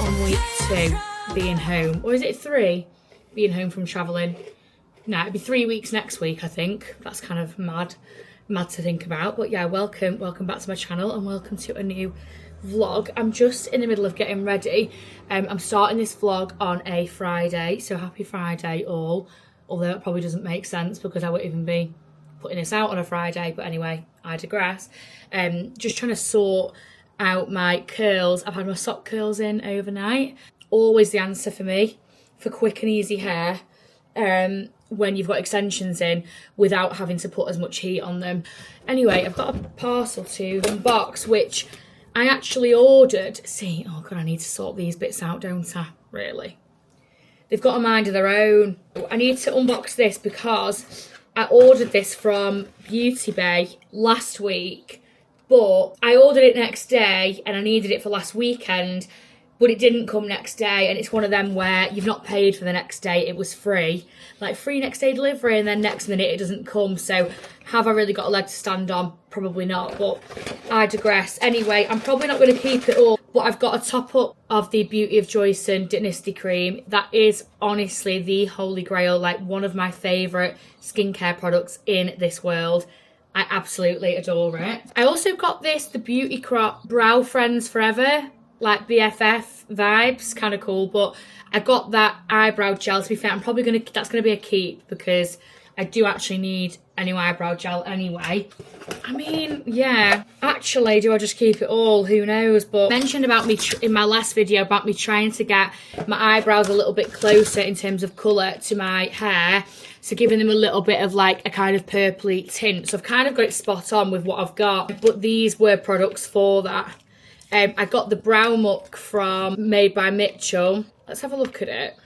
on week 2 being home. Or is it 3 being home from travelling? No, it'd be 3 weeks next week, I think. That's kind of mad to think about. But yeah, welcome back to my channel and welcome to a new vlog. I'm just in the middle of getting ready. I'm starting this vlog on a Friday, so happy Friday all. Although it probably doesn't make sense because I won't even be putting this out on a Friday, but anyway, I digress. Just trying to sort out my curls. I've had my sock curls in overnight. Always the answer for me for quick and easy hair when you've got extensions in without having to put as much heat on them. Anyway, I've got a parcel to unbox which I actually ordered. See, oh god, I need to sort these bits out, don't I? Really? They've got a mind of their own. I need to unbox this because I ordered this from Beauty Bay last week, but I ordered it next day and I needed it for last weekend, but it didn't come next day, and it's one of them where you've not paid for the next day, it was free. Like free next day delivery, and then next minute it doesn't come. So have I really got a leg to stand on? Probably not, but I digress. Anyway, I'm probably not going to keep it all, but I've got a top up of the Beauty of Joseon Dynasty cream. That is honestly the holy grail, like one of my favourite skincare products in this world. I absolutely adore it. I also got this, the Beauty Crop Brow Friends Forever, like BFF vibes, kind of cool. But I got that eyebrow gel. To be fair, I'm probably that's gonna be a keep because I do actually need a new eyebrow gel anyway. I mean, yeah. Actually, do I just keep it all? Who knows? But I mentioned about me in my last video about me trying to get my eyebrows a little bit closer in terms of colour to my hair. So giving them a little bit of like a kind of purpley tint. So I've kind of got it spot on with what I've got. But these were products for that. I got the brow muck from Made by Mitchell. Let's have a look at it.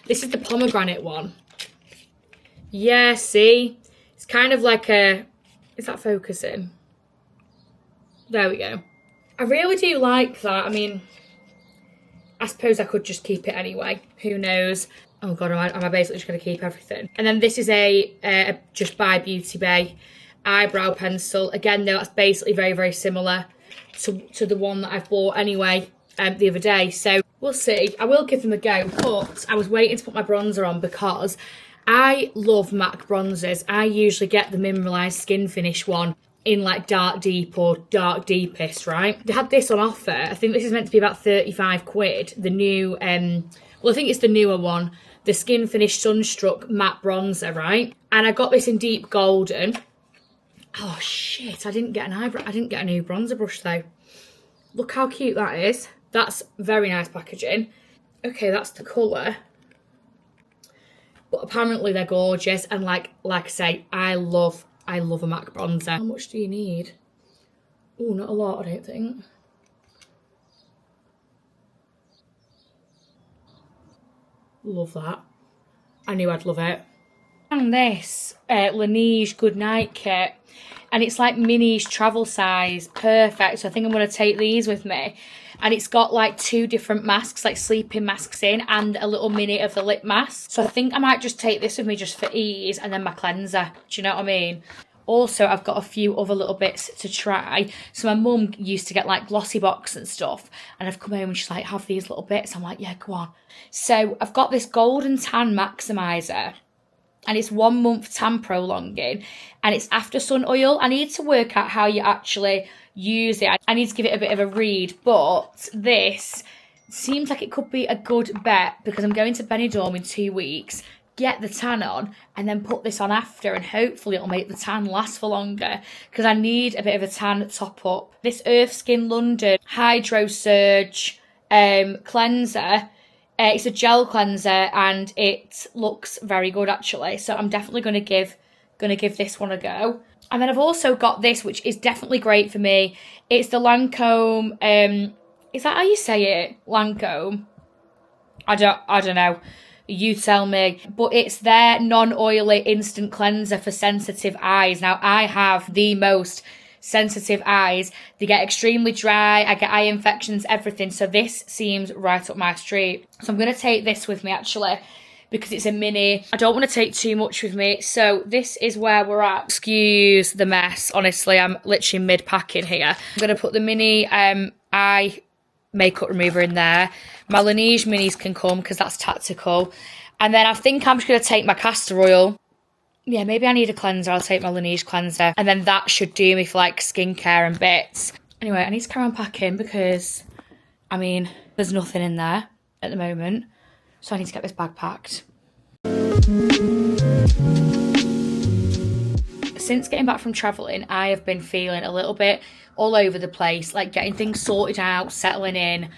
This is the pomegranate one. Yeah, see? It's kind of like a... Is that focusing? There we go. I really do like that. I mean, I suppose I could just keep it anyway. Who knows? Oh god, am I basically just going to keep everything? And then this is a just by Beauty Bay eyebrow pencil. Again, though, that's basically very, very similar to the one that I've bought anyway the other day. So we'll see. I will give them a go, but I was waiting to put my bronzer on because I love MAC bronzers. I usually get the mineralised skin finish one in like dark deep or dark deepest, right? They had this on offer. I think this is meant to be about 35 quid. The new, well, I think it's the newer one, the Skin Finish Sunstruck matte bronzer, right? And I got this in deep golden. Oh shit, I didn't get a new bronzer brush though. Look how cute that is. That's very nice packaging. Okay, that's the colour. But apparently they're gorgeous, and like I say, I love a MAC bronzer. How much do you need? Oh, not a lot, I don't think. Love that. I knew I'd love it. And this Laneige Goodnight Kit, and it's like minis travel size, perfect. So I think I'm going to take these with me. And it's got like 2 different masks, like sleeping masks in, and a little mini of the lip mask. So I think I might just take this with me just for ease, and then my cleanser. Do you know what I mean? Also, I've got a few other little bits to try. So my mum used to get like Glossy Box and stuff, and I've come home and she's like, have these little bits. I'm like, yeah, go on. So I've got this Golden Tan Maximiser, and it's 1 month tan prolonging, and it's after sun oil. I need to work out how you actually use it. I need to give it a bit of a read, but this seems like it could be a good bet because I'm going to Benidorm in 2 weeks, get the tan on, and then put this on after, and hopefully it'll make the tan last for longer because I need a bit of a tan top up. This Earth Skin London Hydrosurge cleanser. It's a gel cleanser and it looks very good actually. So I'm definitely going to give this one a go. And then I've also got this, which is definitely great for me. It's the Lancome. Is that how you say it? Lancome. I don't know. You tell me. But it's their non-oily instant cleanser for sensitive eyes. Now I have the most sensitive eyes. They get extremely dry. I get eye infections, everything. So this seems right up my street. So I'm going to take this with me actually, because it's a mini. I don't want to take too much with me. So this is where we're at. Excuse the mess. Honestly, I'm literally mid-packing here. I'm going to put the mini eye makeup remover in there. My Laneige minis can come because that's tactical. And then I think I'm just going to take my castor oil. Yeah, maybe I need a cleanser. I'll take my Laneige cleanser. And then that should do me for like skincare and bits. Anyway, I need to carry on packing because, I mean, there's nothing in there at the moment. So I need to get this bag packed. Since getting back from travelling, I have been feeling a little bit all over the place, like getting things sorted out, settling in.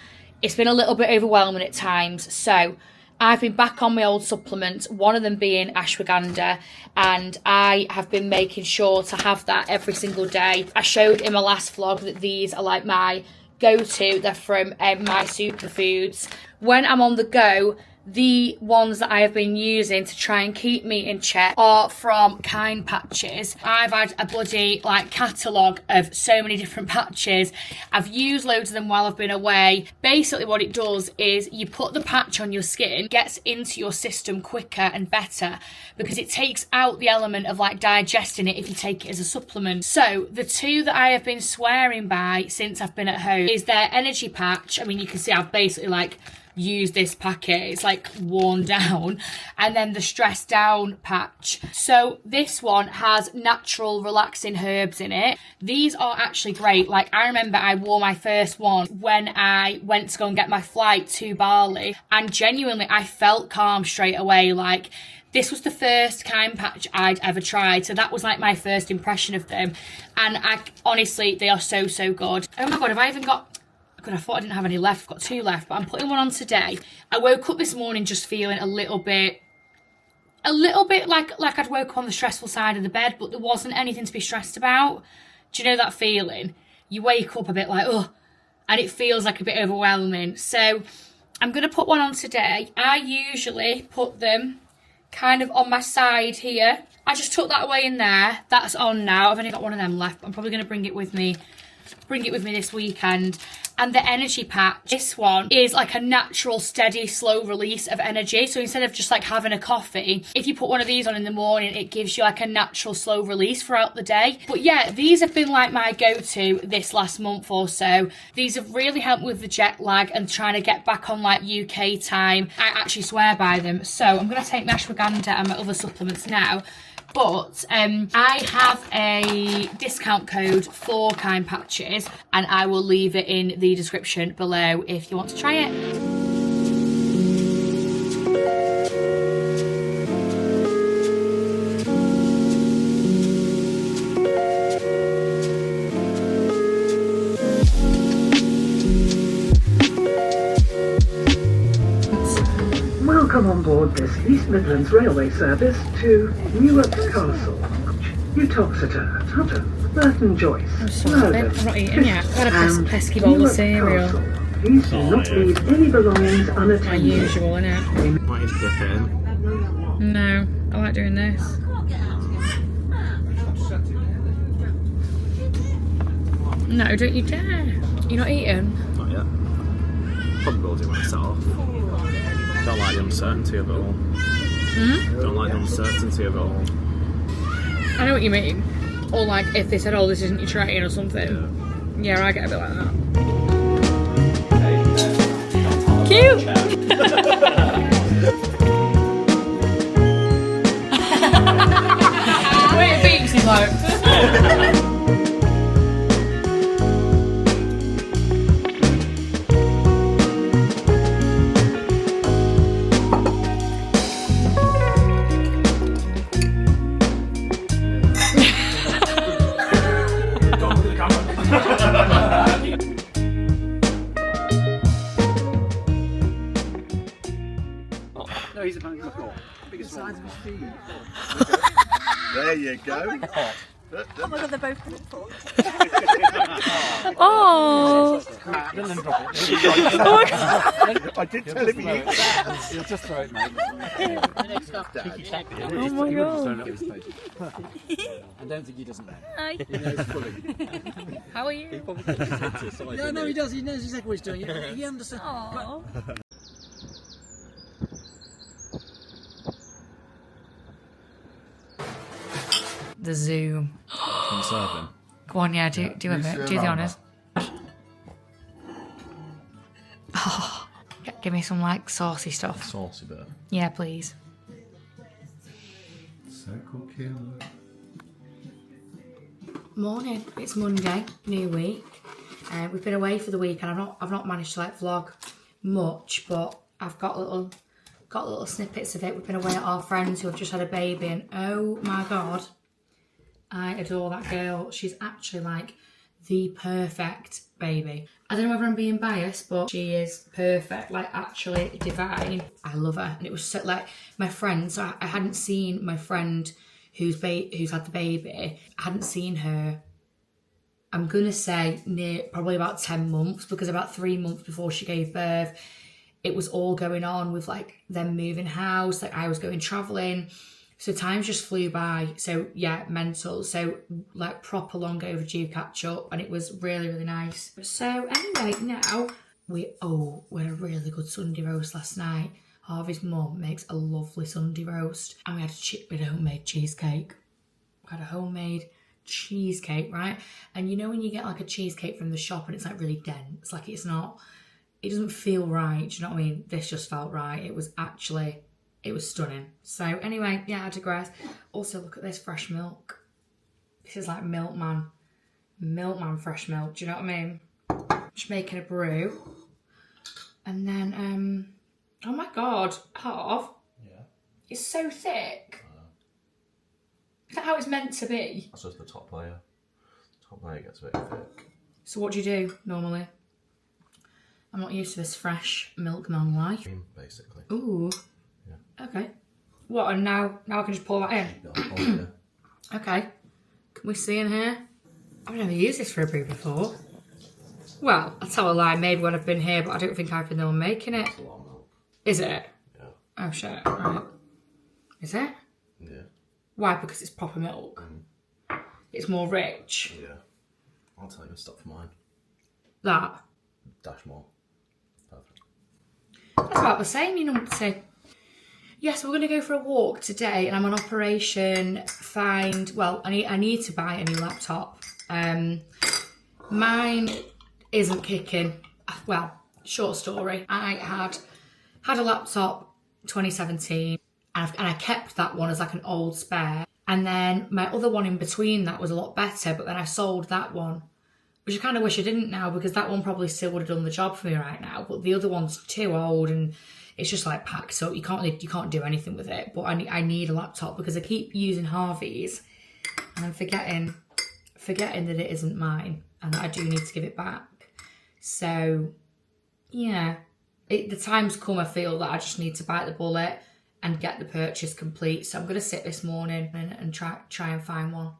It's been a little bit overwhelming at times. So I've been back on my old supplements, one of them being ashwagandha, and I have been making sure to have that every single day. I showed in my last vlog that these are like my go-to. They're from my superfoods. When I'm on the go, the ones that I have been using to try and keep me in check are from Kind Patches. I've had a bloody like catalogue of so many different patches. I've used loads of them while I've been away. Basically what it does is you put the patch on your skin, gets into your system quicker and better because it takes out the element of like digesting it if you take it as a supplement. So the two that I have been swearing by since I've been at home is their energy patch. I mean, you can see I've basically like use this packet, it's like worn down, and then the stress down patch. So this one has natural relaxing herbs in it. These are actually great. Like I remember I wore my first one when I went to go and get my flight to Bali, and genuinely I felt calm straight away. Like this was the first Kind patch I'd ever tried, so that was like my first impression of them, and I honestly, they are so good. Oh my god, have I even got, God, I thought I didn't have any left. I've got 2 left, but I'm putting one on today. I woke up this morning just feeling a little bit like I'd woke up on the stressful side of the bed, but there wasn't anything to be stressed about. Do you know that feeling? You wake up a bit like, oh, and it feels like a bit overwhelming. So I'm going to put one on today. I usually put them kind of on my side here. I just tuck that away in there. That's on now. I've only got one of them left, but I'm probably going to bring it with me this weekend. And the energy patch, this one is like a natural, steady, slow release of energy. So instead of just like having a coffee, if you put one of these on in the morning, it gives you like a natural, slow release throughout the day. But yeah, these have been like my go-to this last month or so. These have really helped with the jet lag and trying to get back on like UK time. I actually swear by them. So I'm going to take my ashwagandha and my other supplements now. But I have a discount code for Kind Patches, and I will leave it in the description below if you want to try it. Welcome on board this East Midlands Railway service to Newark Castle, Uttoxeter, Hutton, Burton Joyce, Loudon, I'm not eating yet. I've had a pesky bowl of cereal. Please do not leave any belongings unattended. My usual, innit? Might need to dip it in. No, I like doing this. No, don't you dare. You're not eating? Not yet. Probably will do when I set off. Don't like the uncertainty of it all. Don't like the uncertainty of it all. I know what you mean. Or like if they said, oh, this isn't your train or something. Yeah, I get a bit like that. Cute! Wait, it beeps, he's like... No, he's about to biggest size of his feet. There you go. Oh my god, they're both beautiful. Oh! I did tell him you. He'll just throw it, mate. Oh my god. I don't think he doesn't know. Hi. He knows fully. How are you? No, he does. He knows exactly what he's doing. He understands. Aww. The zoom. Go on, yeah, do a bit. Do the honours. Give me some like saucy stuff. Saucy bit. Yeah, please. Circle killer. Morning. It's Monday, new week. We've been away for the week, and I've not managed to like vlog much, but I've got little snippets of it. We've been away at our friends who have just had a baby, and oh my god, I adore that girl. She's actually like the perfect baby. I don't know whether I'm being biased, but she is perfect, like actually divine. I love her. And it was so, like my friend, so I hadn't seen my friend who's had the baby. I hadn't seen her, I'm gonna say near probably about 10 months, because about 3 months before she gave birth, it was all going on with like them moving house, like I was going travelling. So time just flew by. So yeah, mental. So like proper long overdue catch up, and it was really, really nice. So anyway, now we had a really good Sunday roast last night. Harvey's mum makes a lovely Sunday roast, and we had a homemade cheesecake. We had a homemade cheesecake, right? And you know when you get like a cheesecake from the shop and it's like really dense, like it doesn't feel right. Do you know what I mean? This just felt right. It was stunning. So anyway, yeah, I digress. Also, look at this fresh milk. This is like milkman fresh milk. Do you know what I mean? Just making a brew. And then, oh my God, Harv. Yeah. It's so thick. Is that how it's meant to be? That's just the top layer. The top layer gets a bit thick. So what do you do normally? I'm not used to this fresh milkman life. Basically. Ooh. Yeah. Okay. What, and now I can just pour that in? Yeah. Okay. Can we see in here? I've never used this for a brew before. Well, I'll tell a lie, maybe when I've been here, but I don't think I've been the one making it. It's a lot of milk. Is it? Yeah. Oh shit, right. Is it? Yeah. Why? Because it's proper milk. It's more rich. Yeah. I'll tell you a stop for mine. That? Dash more. Perfect. That's about the same, you numpty. Yes, we're going to go for a walk today, and I'm on operation find. Well, I need to buy a new laptop. Mine isn't kicking. Well, short story. I had a laptop 2017, and I kept that one as like an old spare. And then my other one in between that was a lot better, but then I sold that one, which I kind of wish I didn't now, because that one probably still would have done the job for me right now. But the other one's too old, and it's just like packed up. You can't do anything with it. But I need a laptop because I keep using Harvey's, and I'm forgetting that it isn't mine, and that I do need to give it back. So yeah, the time's come. I feel that I just need to bite the bullet and get the purchase complete. So I'm going to sit this morning and try and find one.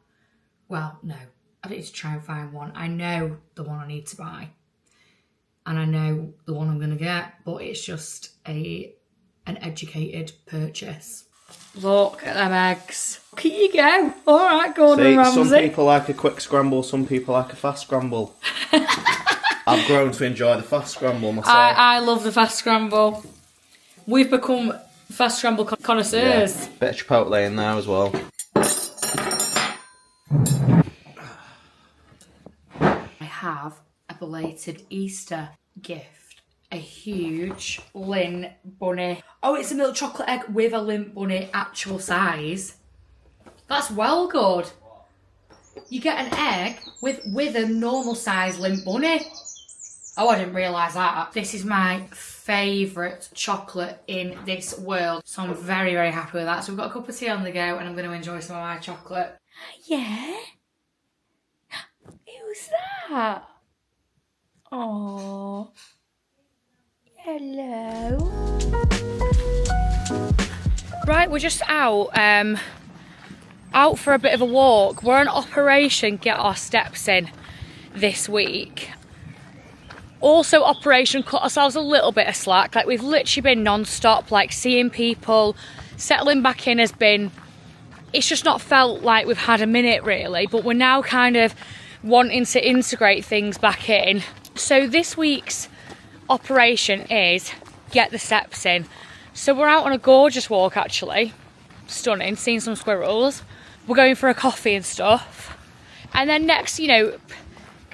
Well, no, I don't need to try and find one. I know the one I need to buy, and I know the one I'm going to get, but it's just an educated purchase. Look at them eggs. Here you go. All right, Gordon Ramsay. Some people like a quick scramble, some people like a fast scramble. I've grown to enjoy the fast scramble myself. I love the fast scramble. We've become fast scramble connoisseurs. Yeah, bit of chipotle in there as well. I have a belated Easter gift. A huge Lin bunny. Oh, it's a milk chocolate egg with a Lin bunny actual size. That's well good. You get an egg with a normal size Lin bunny. Oh, I didn't realise that. This is my favourite chocolate in this world. So I'm very, very happy with that. So we've got a cup of tea on the go, and I'm going to enjoy some of my chocolate. Yeah? Who's that? Oh. Hello. Right, we're just out for a bit of a walk. We're on Operation Get Our Steps In this week. Also, Operation Cut Ourselves a little bit of slack. Like, we've literally been non-stop, like seeing people, settling back in it's just not felt like we've had a minute really, but we're now kind of wanting to integrate things back in. So this week's operation is get the steps in. So we're out on a gorgeous walk, actually. Stunning, seeing some squirrels. We're going for a coffee and stuff. And then next,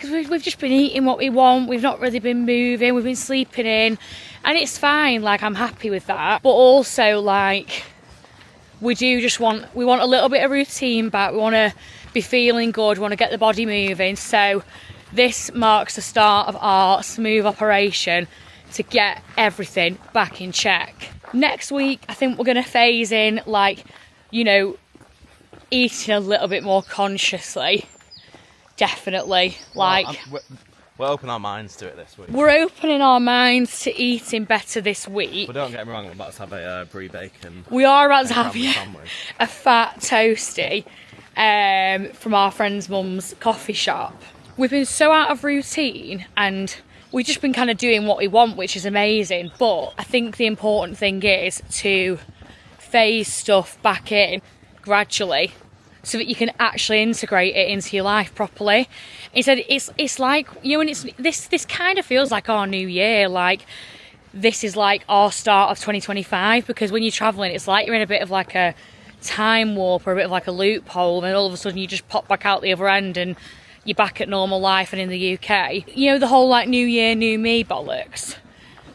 because we've just been eating what we want. We've not really been moving. We've been sleeping in, and it's fine. Like, I'm happy with that. But also, like, we want a little bit of routine back. We want to be feeling good. We want to get the body moving. So this marks the start of our smooth operation to get everything back in check. Next week, I think we're going to phase in, like, you know, eating a little bit more consciously. Definitely. Like, we're opening our minds to it this week. we're opening our minds to eating better this week. But don't get me wrong, we're about to have a brie bacon. We are about to have sandwich. a fat toasty from our friend's mum's coffee shop. We've been so out of routine and we've just been kind of doing what we want, which is amazing. But I think the important thing is to phase stuff back in gradually so that you can actually integrate it into your life properly. Instead, it's like, you know, and it's this kind of feels like our new year. Like, this is like our start of 2025, because when you're traveling, it's like you're in a bit of like a time warp or a bit of like a loophole, and all of a sudden you just pop back out the other end and you're back at normal life and in the UK. You know, the whole like new year, new me bollocks.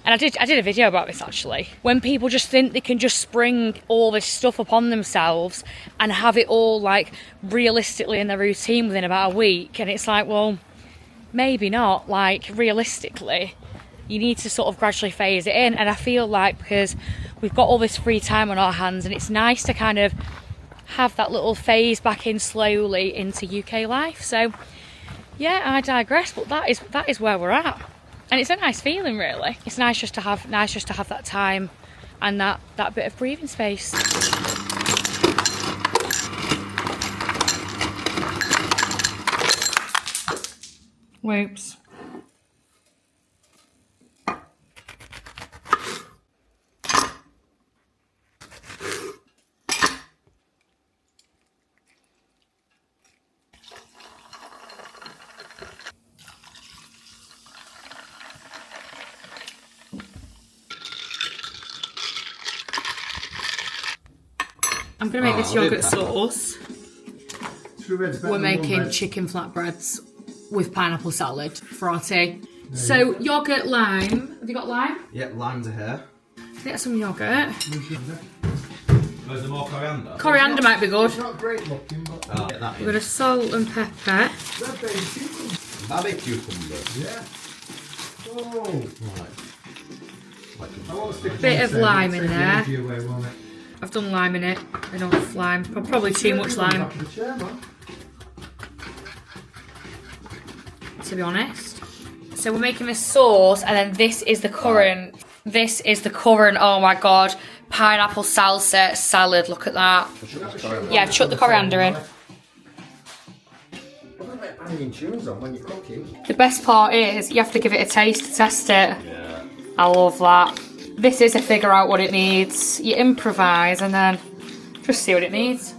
And I did a video about this actually. When people just think they can just spring all this stuff upon themselves and have it all like realistically in their routine within about a week. And it's like, well, maybe not. Like, realistically, you need to sort of gradually phase it in. And I feel like because we've got all this free time on our hands, and it's nice to kind of have that little phase back in slowly into UK life. So yeah, I digress, but that is where we're at. And it's a nice feeling, really. It's nice just to have that time and that bit of breathing space. Whoops. I'm going to make this yoghurt sauce. We're making chicken flatbreads with pineapple salad for our tea. So, yoghurt, lime. Have you got lime? Yeah, limes are here. Get some yoghurt. There's some more coriander. Coriander might be good. It's not great looking, but We've got a salt and pepper. Baby cucumber. yeah. Oh, I want to stick Bit of one lime take in the there. energy away, won't it? I've done lime in it. Enough lime. Probably too much lime, Back of the chair, man. to be honest. So we're making this sauce, and then this is the current. This is the current, oh my god, pineapple salsa salad. Look at that. Yeah, chuck the coriander in. Hanging tunes on when you're cooking. The best part is you have to give it a taste to test it. Yeah. I love that. This is to figure out what it needs. You improvise and then just see what it needs.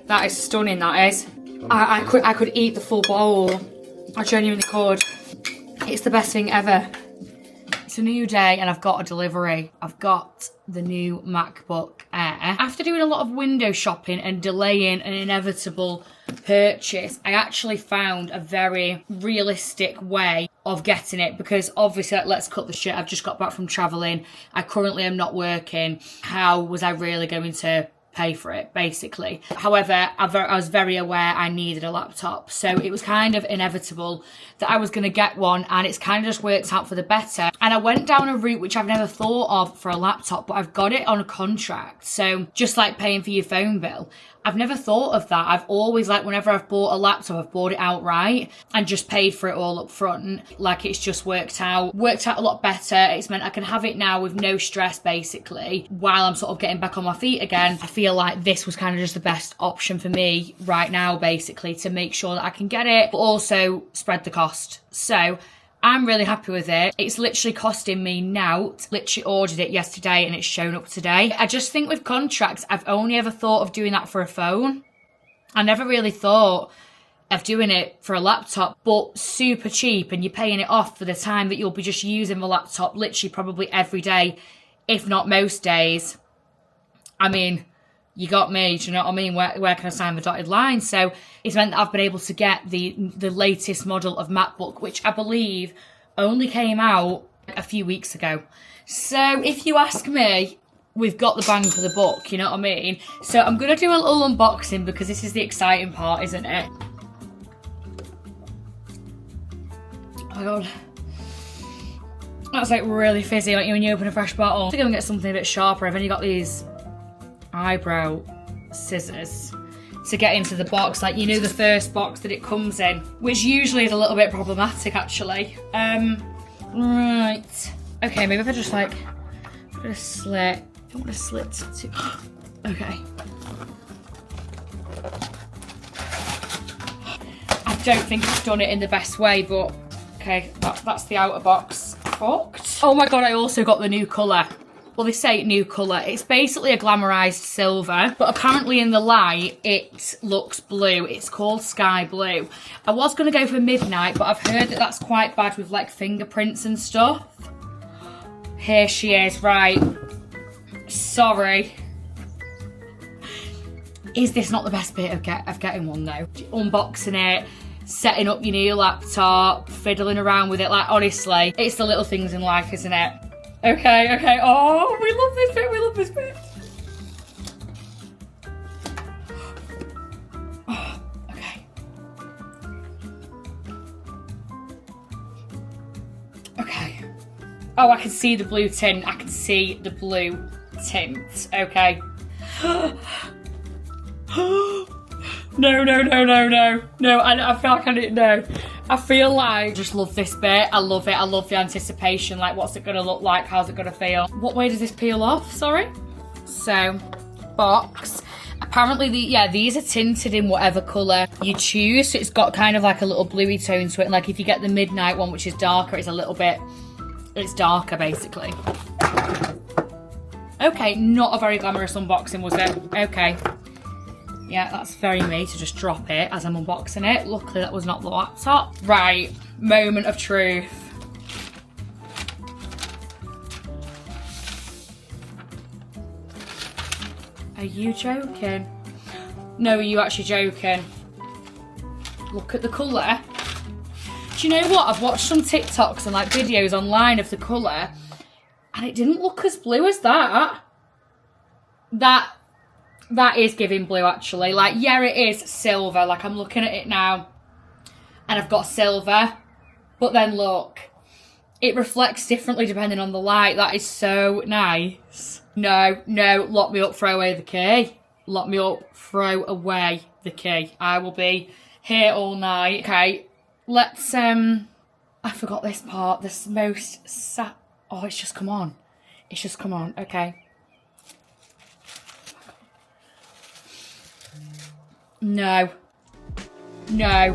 That is stunning, that is. I could eat the full bowl. I genuinely could. It's the best thing ever. It's a new day and I've got a delivery. I've got the new MACBOOK Air. After doing a lot of window shopping and delaying an inevitable purchase, I actually found a very realistic way of getting it, because obviously, let's cut the shit, I've just got back from travelling. I currently am not working. How was I really going to pay for it, basically? However, I was very aware I needed a laptop, so it was kind of inevitable that I was going to get one, and it's kind of just worked out for the better. And I went down a route which I've never thought of for a laptop, but I've got it on a contract. So just like paying for your phone bill, I've never thought of that. I've always, like, whenever I've bought a laptop, I've bought it outright and just paid for it all up front. Like, it's just worked out a lot better. It's meant I can have it now with no stress, basically, while I'm sort of getting back on my feet again. I feel like this was kind of just the best option for me right now, basically, to make sure that I can get it, but also spread the cost. So I'm really happy with it. It's literally costing me nought. Literally ordered it yesterday and it's shown up today. I just think with contracts, I've only ever thought of doing that for a phone. I never really thought of doing it for a laptop, but super cheap, and you're paying it off for the time that you'll be just using the laptop literally probably every day, if not most days. I mean, You got me, do you know what I mean? Where can I sign the dotted line? So it's meant that I've been able to get the latest model of MACBOOK, which I believe only came out a few weeks ago. So if you ask me, we've got the bang for the buck, you know what I mean? So I'm going to do a little unboxing because this is the exciting part, isn't it? Oh my god. That's like really fizzy, like when you open a fresh bottle. To go and get something a bit sharper, I've only got these eyebrow scissors to get into the box. Like, you know, the first box that it comes in, which usually is a little bit problematic actually. Right. Okay, maybe if I just like, I'm gonna slit. I don't want to slit too. Okay. I don't think I've done it in the best way, but okay, that's the outer box. Fucked. Oh my god, I also got the new colour. Well, they say new colour. It's basically a glamorised silver, but apparently in the light, it looks blue. It's called sky blue. I was going to go for midnight, but I've heard that that's quite bad with like fingerprints and stuff. Here she is, right. Sorry. Is this not the best bit of getting one though? Unboxing it, setting up your new laptop, fiddling around with it, like honestly, it's the little things in life, isn't it? Okay, okay, oh, we love this bit, we love this bit. Oh, okay. Okay. Oh, I can see the blue tint, I can see the blue tint, okay. No, no, no, no, no. No, I feel like I didn't know. I feel like I just love this bit. I love it. I love the anticipation. Like, what's it going to look like? How's it going to feel? What way does this peel off? Sorry. So, box. Apparently, these are tinted in whatever colour you choose. So it's got kind of like a little bluey tone to it. And like if you get the midnight one, which is darker, it's a little bit, it's darker basically. Okay, not a very glamorous unboxing, was it? Okay. Yeah, that's very me to just drop it as I'm unboxing it. Luckily that was not the laptop. Right, moment of truth. Are you joking? No, are you actually joking? Look at the colour. Do you know what? I've watched some TikToks and like videos online of the colour and it didn't look as blue as that. That is giving blue actually. Like, yeah, it is silver. Like, I'm looking at it now and I've got silver. But then look, it reflects differently depending on the light. That is so nice. No, no, lock me up, throw away the key. Lock me up, throw away the key. I will be here all night. Okay, let's, I forgot this part. This most oh, it's just come on. It's just come on, okay. No. No.